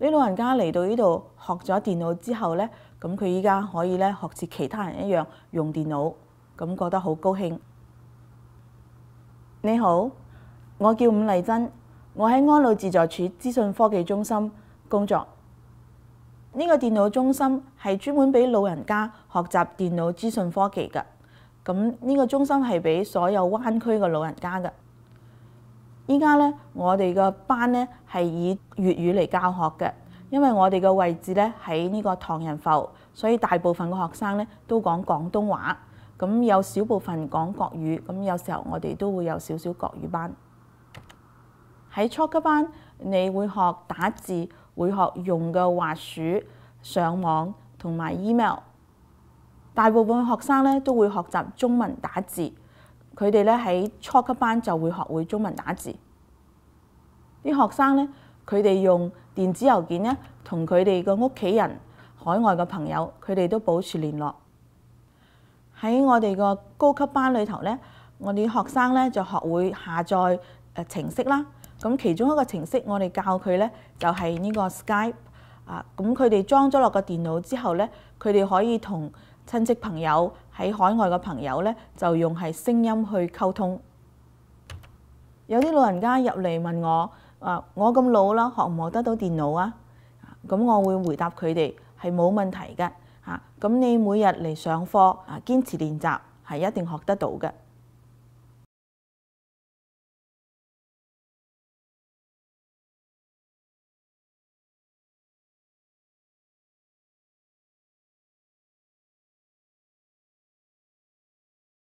啲老人家嚟到呢度學咗電腦之後咧，咁佢依家可以咧學似其他人一樣用電腦，咁覺得好高興。你好，我叫伍麗珍，我喺安老自助處資訊科技中心工作。呢個電腦中心係專門俾老人家學習電腦資訊科技嘅。咁呢個中心係俾所有灣區嘅老人家嘅。依家咧，我哋嘅班咧係以粵語嚟教學嘅，因為我哋嘅位置咧喺呢個唐人埠，所以大部分嘅學生咧都講廣東話，咁有少部分講國語，咁有時候我哋都會有少少國語班。喺初級班，你會學打字，會學用嘅滑鼠、上網同埋 email。大部分學生咧都會學習中文打字。佢哋咧喺初級班就會學會中文打字。啲學生咧，佢哋用電子郵件咧，同佢哋嘅屋企人、海外嘅朋友，佢哋都保持聯絡。喺我哋個高級班裏頭咧，我哋學生咧就學會下載程式啦。咁其中一個程式我哋教佢咧就係呢個 Skype 啊。咁佢哋裝咗落個電腦之後咧，佢哋可以同親戚朋友喺海外嘅朋友咧，就用係聲音去溝通。有啲老人家入嚟問我，我咁老啦，學唔學得到電腦啊？咁我會回答佢哋係冇問題嘅嚇。咁你每日嚟上課堅持練習係一定學得到嘅。